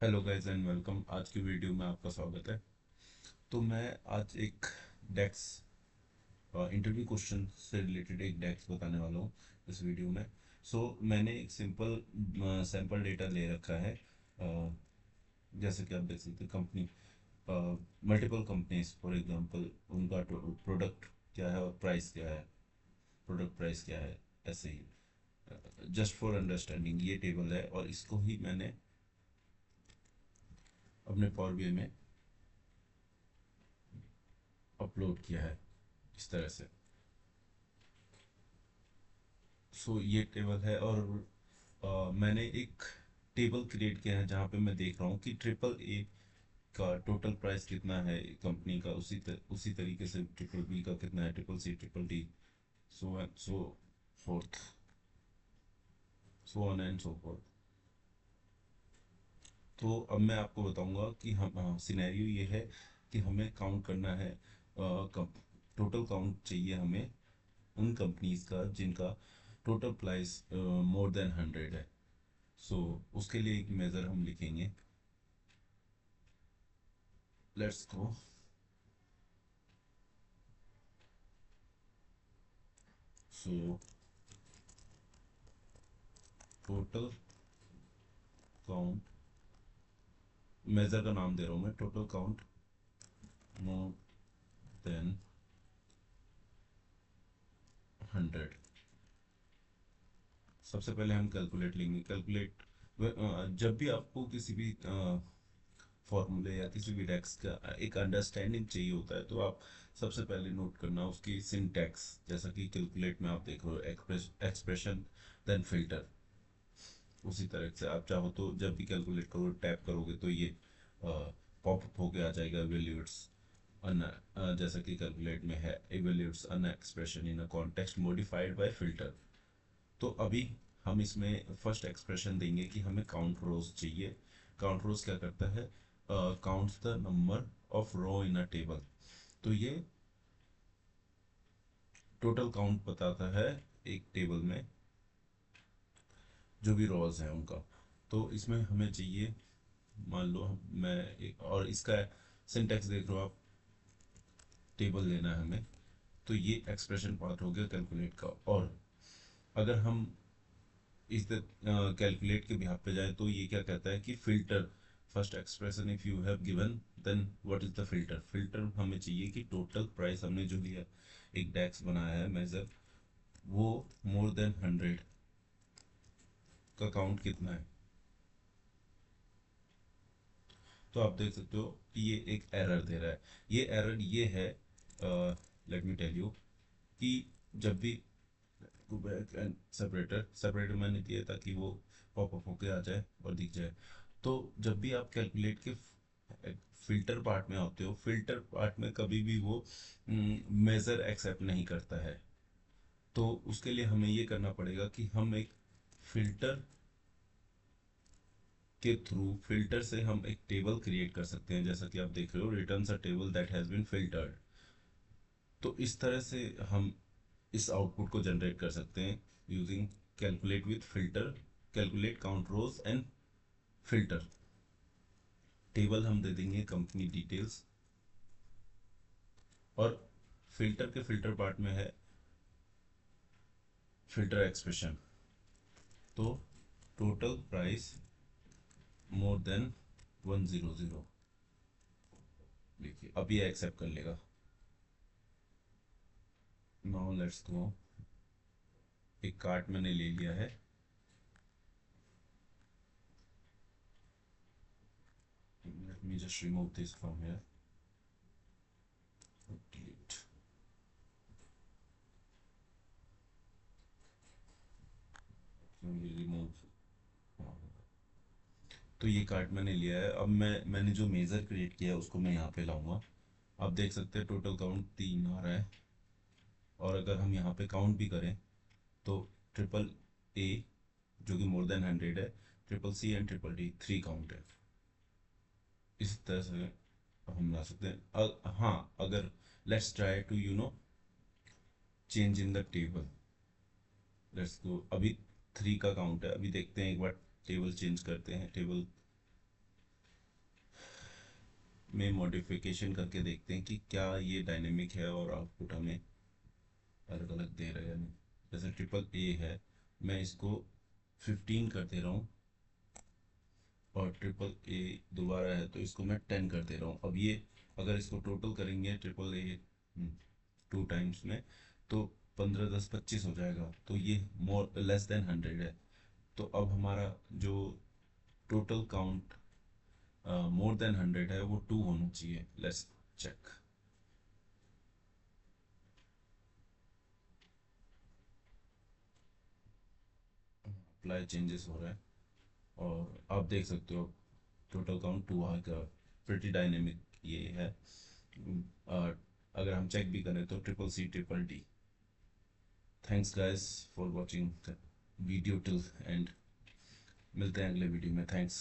Hello guys and welcome. आज की video में आपका स्वागत है। तो मैं आज एक डेक्स इंटरव्यू क्वेश्चन से रिलेटेड एक डेक्स बताने वाला हूँ इस वीडियो में। मैंने एक सिंपल सैंपल डेटा ले रखा है। जैसे कि आप देख सकते हैं, company multiple companies for example, उनका प्रोडक्ट क्या है और प्राइस क्या है, प्रोडक्ट प्राइस क्या है, ऐसे ही जस्ट फॉर अंडरस्टैंडिंग ये टेबल है। और इसको ही मैंने अपने पावर बीआई में अपलोड किया है इस तरह से। ये टेबल है और मैंने एक टेबल क्रिएट किया है जहाँ पे मैं देख रहा हूँ कि ट्रिपल ए का टोटल प्राइस कितना है कंपनी का, उसी तरीके से ट्रिपल बी का कितना है, triple C, triple D, so and so forth, so on and so forth. तो अब मैं आपको बताऊंगा कि हम सिनेरियो ये है कि हमें काउंट करना है, टोटल काउंट चाहिए हमें उन कंपनीज का जिनका टोटल प्राइस मोर देन 100 है। उसके लिए एक मेजर हम लिखेंगे। Let's go. So total count, measure का नाम दे रहा हूँ मैं, टोटल काउंट मोर देन 100। सबसे पहले हम कैलकुलेट लेंगे। कैलकुलेट जब भी आपको किसी भी फॉर्मूले या किसी भी डेक्स का एक अंडरस्टैंडिंग चाहिए होता है, तो आप सबसे पहले नोट करना उसकी सिंटैक्स। जैसा कि कैलकुलेट में आप देख रहे हो, एक्सप्रेशन देन फिल्टर। उसी तरह से आप चाहो तो जब भी कैलकुलेट करो, टैप करोगे तो ये पॉप अप होके आ जाएगा, इवेल्यूएट्स जैसा कि कैलकुलेट में है, evaluates an expression in a context modified by filter. तो अभी हम इसमें फर्स्ट एक्सप्रेशन देंगे कि हमें काउंट रोज चाहिए। काउंट रोज क्या करता है? Counts the number of row in a table. तो ये टोटल काउंट बताता है एक टेबल में जो भी रोज हैं उनका। तो इसमें हमें चाहिए, मान लो मैं एक, और इसका सिंटेक्स देख रहे हो आप, टेबल लेना है हमें। तो ये एक्सप्रेशन पार्ट हो गया कैलकुलेट का। और अगर हम इस कैलकुलेट के बिहाफ पे जाए तो ये क्या कहता है कि filter first expression if you have given then what is the filter. Filter हमें चाहिए कि टोटल प्राइस हमने जो लिया, एक डेक्स बनाया है मेजर, वो मोर देन 100 का काउंट कितना है। तो आप देख सकते हो कि ये एक एरर दे रहा है। ये एरर ये है, लेट मी टेल यू, कि जब भी go back and separator, separator मैंने दिया ताकि वो पॉपअप होके आ जाए और दिख जाए। तो जब भी आप कैलकुलेट के फिल्टर पार्ट में आते हो, फिल्टर पार्ट में कभी भी वो मेजर एक्सेप्ट नहीं करता है। तो उसके लिए हमें ये करना पड़ेगा कि हम एक फिल्टर के थ्रू, फिल्टर से हम एक टेबल क्रिएट कर सकते हैं। जैसा कि आप देख रहे हो, returns a table that has been filtered. तो इस तरह से हम इस आउटपुट को जनरेट कर सकते हैं using calculate with filter, calculate count rows and filter. Table हम दे देंगे कंपनी डिटेल्स, और फिल्टर के फिल्टर पार्ट में है फिल्टर एक्सप्रेशन। तो टोटल प्राइस मोर देन 100। देखिए अब ये एक्सेप्ट कर लेगा। Now let's go. एक कार्ट मैंने ले लिया है। Let me just remove this from here. Delete. Remove. तो ये कार्ट मैंने लिया है। अब मैंने जो मेजर क्रिएट किया है उसको मैं यहाँ पे लाऊंगा। आप देख सकते हैं टोटल काउंट 3 आ रहा है। और अगर हम यहाँ पे काउंट भी करें तो ट्रिपल ए जो कि मोर देन 100 है, triple C and triple D 3 count है। इस तरह से हम ला सकते हैं। हाँ, अगर let's try to change in the table. Let's go. अभी 3 का काउंट है, अभी देखते हैं, एक बार टेबल चेंज करते हैं। टेबल में मॉडिफिकेशन करके देखते हैं कि क्या ये डायनेमिक है और आउटपुट हमें अलग अलग दे रहा है या नहीं। जैसे ट्रिपल ए है, मैं इसको 15 कर दे रहा हूँ, और ट्रिपल ए दोबारा है तो इसको मैं 10 कर दे रहा हूँ। अब ये अगर इसको टोटल करेंगे ट्रिपल ए 2 टाइम्स में, तो 15 10 25 हो जाएगा, तो ये मोर लेस देन 100 है। तो अब हमारा जो टोटल काउंट मोर देन 100 है वो 2 होना चाहिए। Let's check. अप्लाई चेंजेस हो रहा है और आप देख सकते हो टोटल काउंट 2 आ गया। प्रिटी डायनेमिक ये है। अगर हम चेक भी करें तो triple C triple D. Thanks guys for watching the video till end. मिलते हैं अगले वीडियो में। थैंक्स।